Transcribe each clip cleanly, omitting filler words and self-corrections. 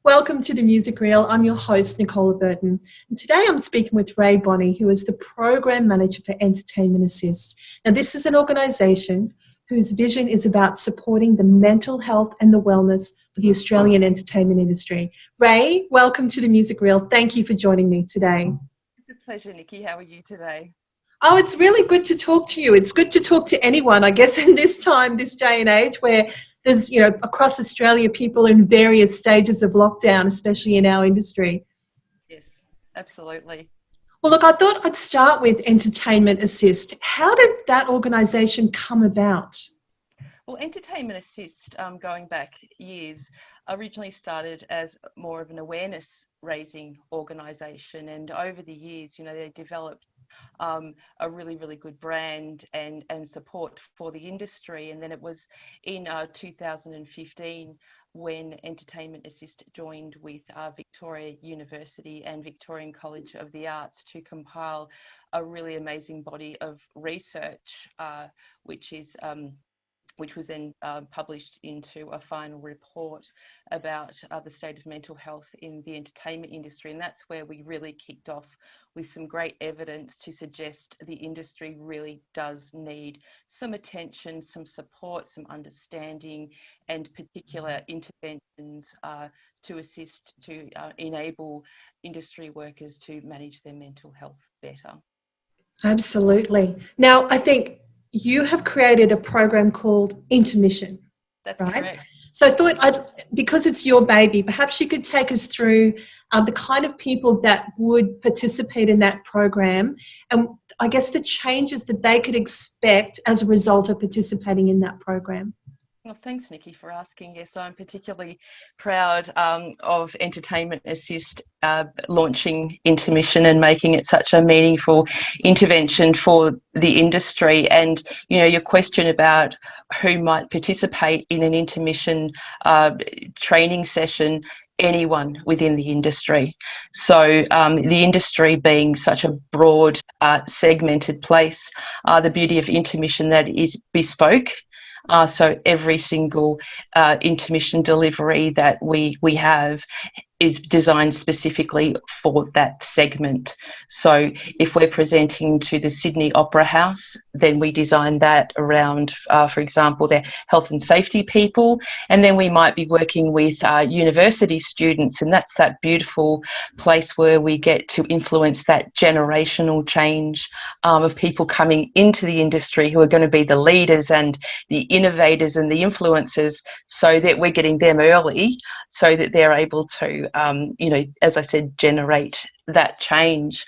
Welcome to the Music Reel. I'm your host, Nicola Burton. And today I'm speaking with Rae Bonney, who is the Program Manager for Entertainment Assist. Now, this is an organisation whose vision is about supporting the mental health and the wellness for the Australian entertainment industry. Rae, welcome to the Music Reel. Thank you for joining me today. It's a pleasure, Nikki. How are you today? Oh, it's really good to talk to you. It's good to talk to anyone, I guess, in this time, this day and age where there's, across Australia, people in various stages of lockdown, especially in our industry. Yes, absolutely. Well, look, I thought I'd start with Entertainment Assist. How did that organisation come about? Well, Entertainment Assist, going back years, originally started as more of an awareness raising organisation, and over the years, they developed a really good brand and support for the industry. And then it was in 2015 when Entertainment Assist joined with Victoria University and Victorian College of the Arts to compile a really amazing body of research, which was then published into a final report about the state of mental health in the entertainment industry. And that's where we really kicked off with some great evidence to suggest the industry really does need some attention, some support, some understanding, and particular interventions to assist to enable industry workers to manage their mental health better. Absolutely. Now, I think you have created a program called INTERMISSION. That's right? Correct. So I thought, because it's your baby, perhaps you could take us through the kind of people that would participate in that program and I guess the changes that they could expect as a result of participating in that program. Well, thanks, Nikki, for asking. Yes, I'm particularly proud of Entertainment Assist launching Intermission and making it such a meaningful intervention for the industry. And, your question about who might participate in an intermission training session, anyone within the industry. So the industry being such a broad, segmented place, the beauty of intermission that is bespoke. So every single intermission delivery that we have is designed specifically for that segment. So if we're presenting to the Sydney Opera House, then we design that around, for example, their health and safety people. And then we might be working with university students, and that's that beautiful place where we get to influence that generational change of people coming into the industry who are going to be the leaders and the innovators and the influencers, so that we're getting them early so that they're able to as I said, generate that change.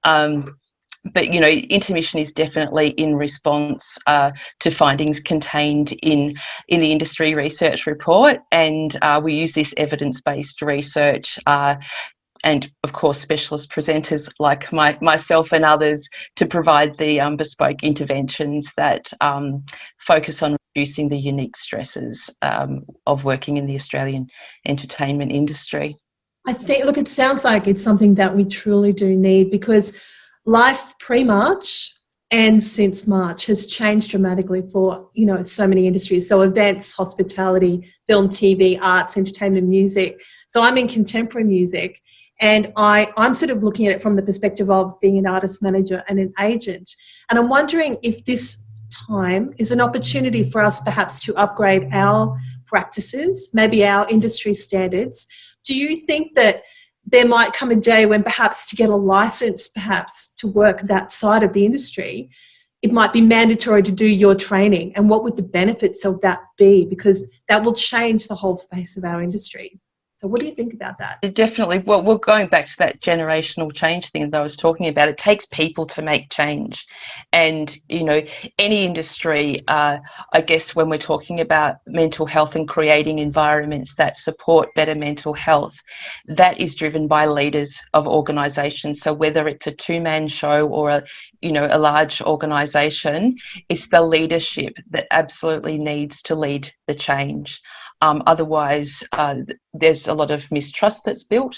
But intermission is definitely in response to findings contained in the industry research report, and we use this evidence-based research and of course specialist presenters like myself and others to provide the bespoke interventions that focus on reducing the unique stresses of working in the Australian entertainment industry. I think, look, it sounds like it's something that we truly do need, because life pre-March and since March has changed dramatically for, so many industries. So events, hospitality, film, TV, arts, entertainment, music. So I'm in contemporary music, and I'm sort of looking at it from the perspective of being an artist manager and an agent. And I'm wondering if this time is an opportunity for us perhaps to upgrade our practices, maybe our industry standards. Do you think that there might come a day when perhaps to get a license, perhaps to work that side of the industry, it might be mandatory to do your training? And what would the benefits of that be? Because that will change the whole face of our industry. So what do you think about that? Definitely. Well, we're going back to that generational change thing that I was talking about. It takes people to make change. And, any industry, I guess when we're talking about mental health and creating environments that support better mental health, that is driven by leaders of organisations. So whether it's a two-man show or a large organisation, it's the leadership that absolutely needs to lead the change. Otherwise, there's a lot of mistrust that's built,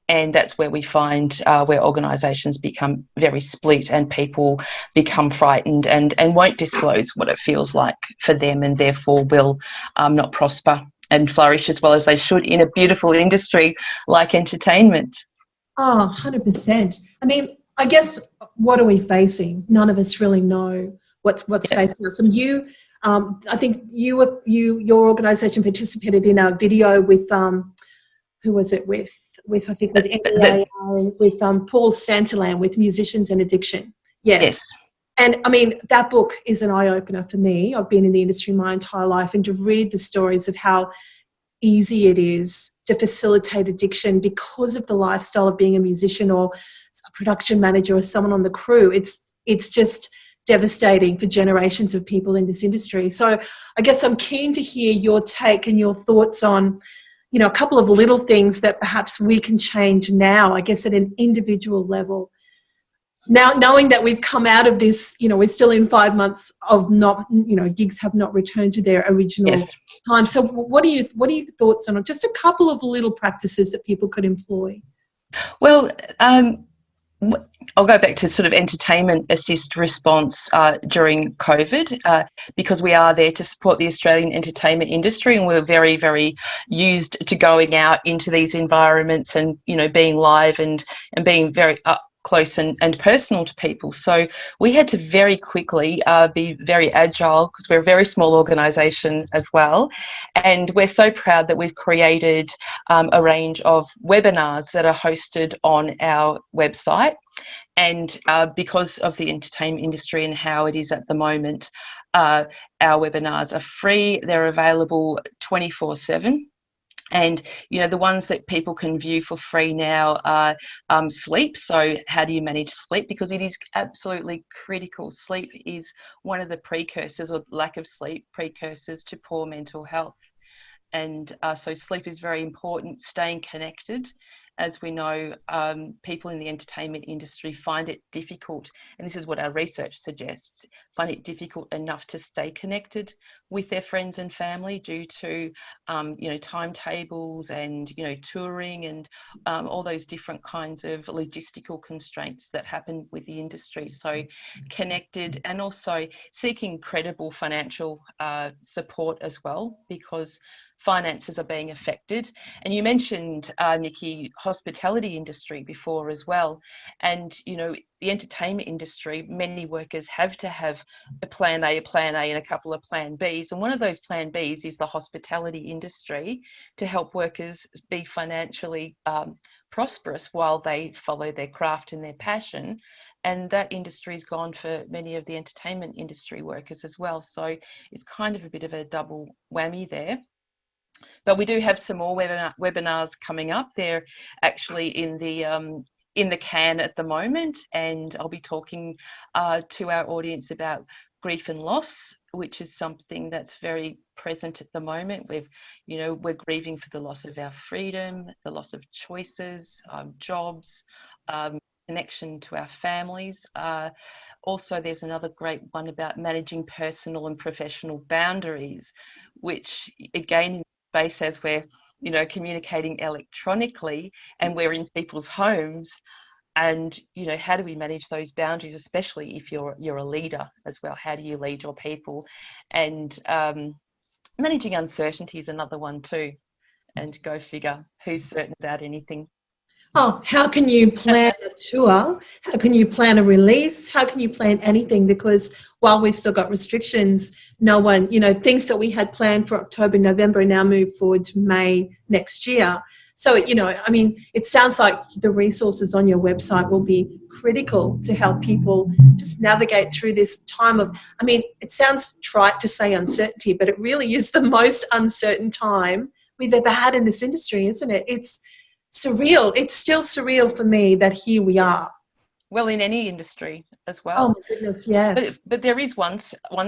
and that's where we find where organisations become very split and people become frightened and won't disclose what it feels like for them, and therefore will not prosper and flourish as well as they should in a beautiful industry like entertainment. Oh, 100%. I mean, I guess what are we facing? None of us really know what's facing us. And you, I think your organisation participated in a video with who was it with? I think with NEAI, with Paul Santalam, with Musicians and Addiction. Yes. And I mean, that book is an eye opener for me. I've been in the industry my entire life, and to read the stories of how easy it is to facilitate addiction because of the lifestyle of being a musician or a production manager or someone on the crew. It's just devastating for generations of people in this industry. So I guess I'm keen to hear your take and your thoughts on, you know, a couple of little things that perhaps we can change now, I guess at an individual level. Now, knowing that we've come out of this, you know, we're still in 5 months of not, you know, gigs have not returned to their original time. So what are your thoughts on it? Just a couple of little practices that people could employ. Well, I'll go back to sort of entertainment assist response during COVID, because we are there to support the Australian entertainment industry, and we're very, very used to going out into these environments and, you know, being live and being very up close and personal to people. So we had to very quickly be very agile, because we're a very small organisation as well, and we're so proud that we've created a range of webinars that are hosted on our website. And because of the entertainment industry and how it is at the moment, our webinars are free. They're available 24/7. And, you know, the ones that people can view for free now are sleep. So how do you manage sleep? Because it is absolutely critical. Sleep is one of the precursors, or lack of sleep, precursors to poor mental health. And so sleep is very important. Staying connected. As we know, people in the entertainment industry find it difficult, and this is what our research suggests, find it difficult enough to stay connected with their friends and family due to, you know, timetables and, you know, touring and all those different kinds of logistical constraints that happen with the industry. So connected, and also seeking credible financial support as well, because finances are being affected. And you mentioned, Nicki, hospitality industry before as well. And, you know, the entertainment industry, many workers have to have a plan A, and a couple of plan Bs. And one of those plan Bs is the hospitality industry, to help workers be financially prosperous while they follow their craft and their passion. And that industry is gone for many of the entertainment industry workers as well. So it's kind of a bit of a double whammy there. But we do have some more webinars coming up. They're actually in the can at the moment, and I'll be talking to our audience about grief and loss, which is something that's very present at the moment. We're grieving for the loss of our freedom, the loss of choices, jobs, connection to our families. Also, there's another great one about managing personal and professional boundaries, which again, space as we're, you know, communicating electronically and we're in people's homes, and, you know, how do we manage those boundaries, especially if you're a leader as well? How do you lead your people? And managing uncertainty is another one too, and go figure, who's certain about anything? Oh, how can you plan a tour? How can you plan a release? How can you plan anything? Because while we've still got restrictions, no one, you know, things that we had planned for October, November now move forward to May next year. So, you know, I mean, it sounds like the resources on your website will be critical to help people just navigate through this time of, I mean, it sounds trite to say uncertainty, but it really is the most uncertain time we've ever had in this industry, isn't it? It's surreal. It's still surreal for me that here we are. Well, in any industry as well. Oh my goodness, yes. But there is one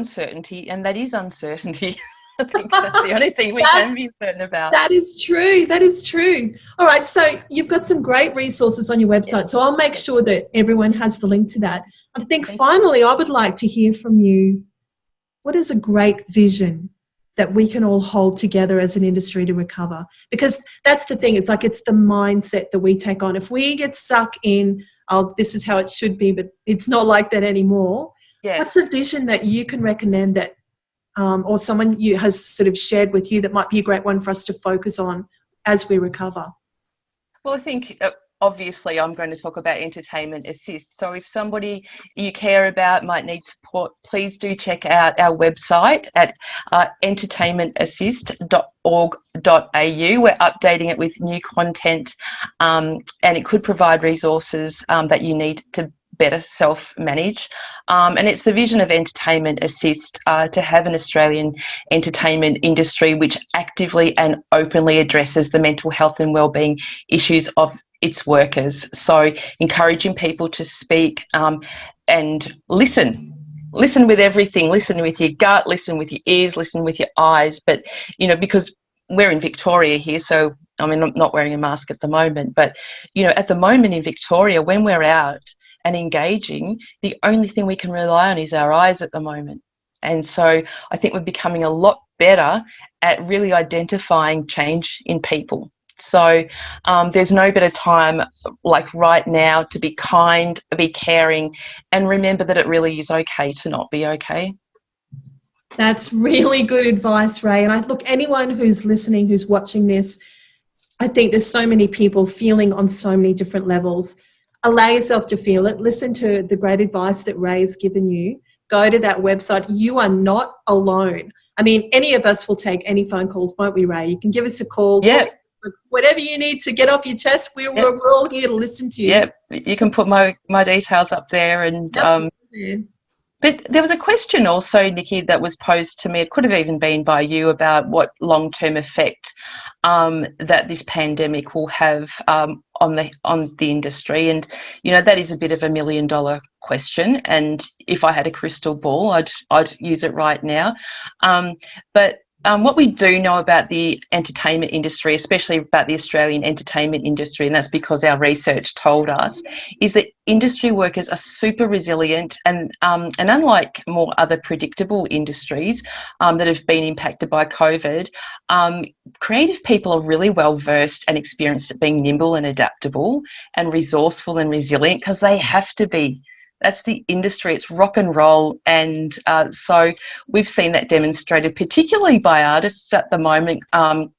certainty, and that is uncertainty. I think that's the only thing we can be certain about. That is true. That is true. All right, so you've got some great resources on your website, so I'll make sure that everyone has the link to that. I think finally I would like to hear from you, what is a great vision that we can all hold together as an industry to recover? Because that's the thing, it's like it's the mindset that we take on. If we get stuck in, oh, this is how it should be, but it's not like that anymore. Yes. What's a vision that you can recommend that or someone you has sort of shared with you that might be a great one for us to focus on as we recover? Well, I think obviously I'm going to talk about entertainment assist. So if somebody you care about might need support, please do check out our website at entertainmentassist.org.au. We're updating it with new content, and it could provide resources that you need to better self-manage. And it's the vision of Entertainment Assist to have an Australian entertainment industry which actively and openly addresses the mental health and wellbeing issues of its workers. So encouraging people to speak and listen. Listen with everything. Listen with your gut, listen with your ears, listen with your eyes. But, you know, because we're in Victoria here, so I mean, I'm not wearing a mask at the moment, but, you know, at the moment in Victoria, when we're out and engaging, the only thing we can rely on is our eyes at the moment. And so I think we're becoming a lot better at really identifying change in people. So there's no better time like right now to be kind, be caring, and remember that it really is okay to not be okay. That's really good advice, Rae. And I look, anyone who's listening, who's watching this, I think there's so many people feeling on so many different levels. Allow yourself to feel it. Listen to the great advice that Rae's given you. Go to that website. You are not alone. I mean, any of us will take any phone calls, won't we, Rae? You can give us a call, Yeah. talk, whatever you need to get off your chest. We're all here to listen to you. Yeah, you can put my details up there. And but there was a question also, Nicki, that was posed to me. It could have even been by you about what long-term effect that this pandemic will have on the industry. And you know, that is a bit of $1 million question. And if I had a crystal ball, I'd use it right now. But what we do know about the entertainment industry, especially about the Australian entertainment industry, and that's because our research told us, is that industry workers are super resilient, and unlike more other predictable industries that have been impacted by COVID, creative people are really well versed and experienced at being nimble and adaptable and resourceful and resilient, because they have to be. That's the industry. It's rock and roll. And so we've seen that demonstrated, particularly by artists at the moment,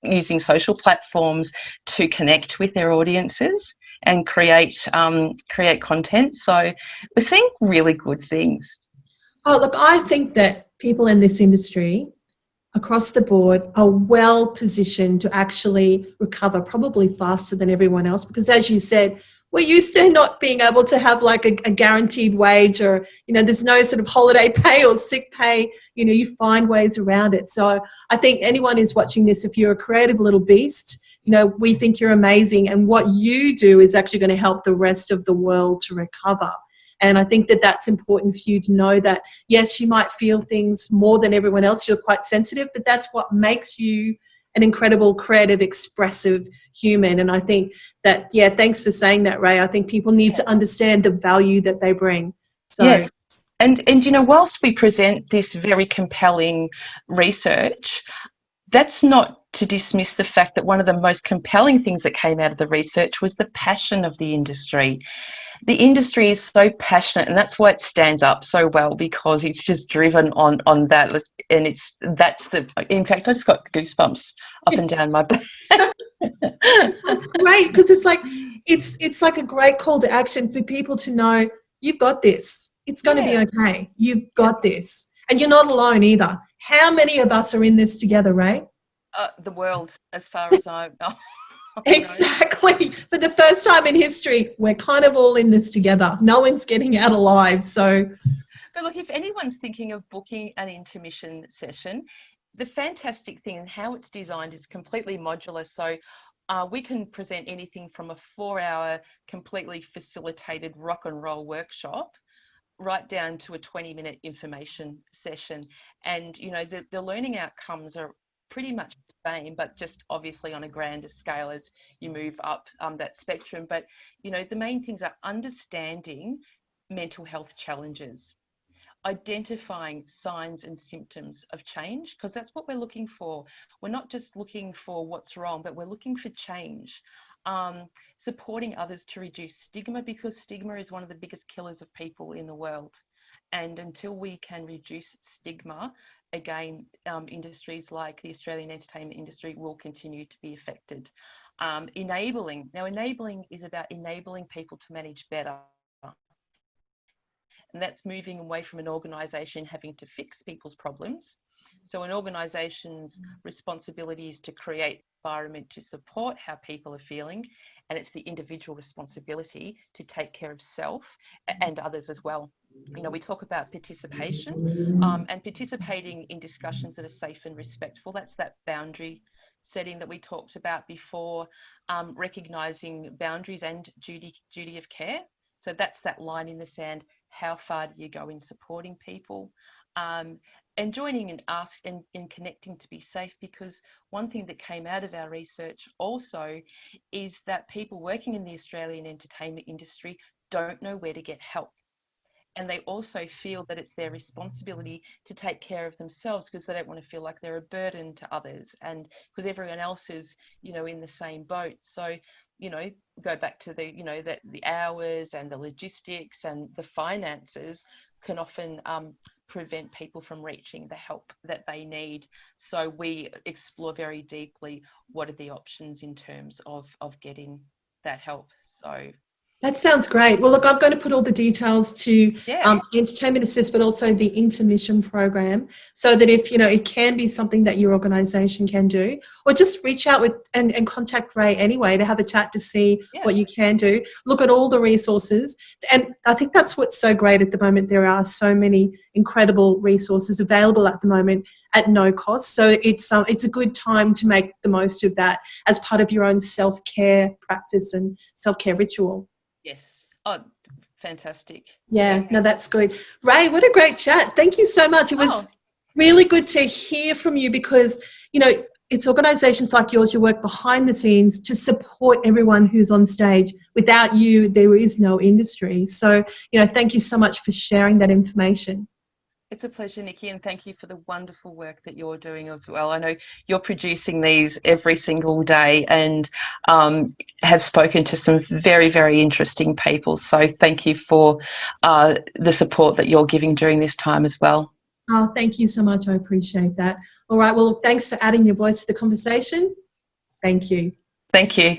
using social platforms to connect with their audiences and create content. So we're seeing really good things. Oh, look, I think that people in this industry across the board are well positioned to actually recover probably faster than everyone else, because as you said, we're used to not being able to have like a guaranteed wage, or, you know, there's no sort of holiday pay or sick pay. You know, you find ways around it. So I think anyone who's watching this, if you're a creative little beast, you know, we think you're amazing. And what you do is actually going to help the rest of the world to recover. And I think that that's important for you to know that, yes, you might feel things more than everyone else. You're quite sensitive, but that's what makes you an incredible, creative, expressive human. And I think that, yeah, thanks for saying that, Rae. I think people need to understand the value that they bring. So. Yes. And you know, whilst we present this very compelling research, that's not to dismiss the fact that one of the most compelling things that came out of the research was the passion of the industry. The industry is so passionate, and that's why it stands up so well, because it's just driven on that. And in fact, I just got goosebumps up and down my back. That's great, because it's like a great call to action for people to know you've got this. It's going to be okay. You've got this. And you're not alone either. How many of us are in this together, Rae? The world, as far as I know. Exactly. For the first time in history, we're kind of all in this together. No one's getting out alive. So, but look, if anyone's thinking of booking an intermission session, the fantastic thing and how it's designed is completely modular. So we can present anything from a 4-hour completely facilitated rock and roll workshop right down to a 20-minute information session. And, you know, the learning outcomes are pretty much the same, but just obviously on a grander scale as you move up that spectrum. But, you know, the main things are understanding mental health challenges, identifying signs and symptoms of change, because that's what we're looking for. We're not just looking for what's wrong, but we're looking for change. Supporting others to reduce stigma, because stigma is one of the biggest killers of people in the world. And until we can reduce stigma again, industries like the Australian entertainment industry will continue to be affected. Enabling. Now, enabling is about enabling people to manage better. And that's moving away from an organisation having to fix people's problems. So an organisation's responsibility is to create an environment to support how people are feeling, and it's the individual responsibility to take care of self and others as well. You know, we talk about participation, and participating in discussions that are safe and respectful. That's that boundary setting that we talked about before, recognising boundaries and duty of care. So that's that line in the sand. How far do you go in supporting people? And joining and connecting to be safe, because one thing that came out of our research also is that people working in the Australian entertainment industry don't know where to get help. And they also feel that it's their responsibility to take care of themselves, because they don't want to feel like they're a burden to others, and because everyone else is, you know, in the same boat. So, you know, go back to the, you know, that the hours and the logistics and the finances can often prevent people from reaching the help that they need. So we explore very deeply what are the options in terms of getting that help. So that sounds great. Well, look, I'm going to put all the details to yeah. Entertainment Assist, but also the Intermission program, so that if, you know, it can be something that your organisation can do, or just reach out with and contact Rae anyway to have a chat to see what you can do. Look at all the resources. And I think that's what's so great at the moment. There are so many incredible resources available at the moment at no cost. So it's a good time to make the most of that as part of your own self-care practice and self-care ritual. Yes. Oh, fantastic. Yeah, no, that's good. Rae, what a great chat. Thank you so much. It was really good to hear from you, because, you know, it's organisations like yours, you work behind the scenes to support everyone who's on stage. Without you, there is no industry. So, you know, thank you so much for sharing that information. It's a pleasure, Nicki, and thank you for the wonderful work that you're doing as well. I know you're producing these every single day, and have spoken to some very, very interesting people. So thank you for the support that you're giving during this time as well. Oh, thank you so much. I appreciate that. All right. Well, thanks for adding your voice to the conversation. Thank you. Thank you.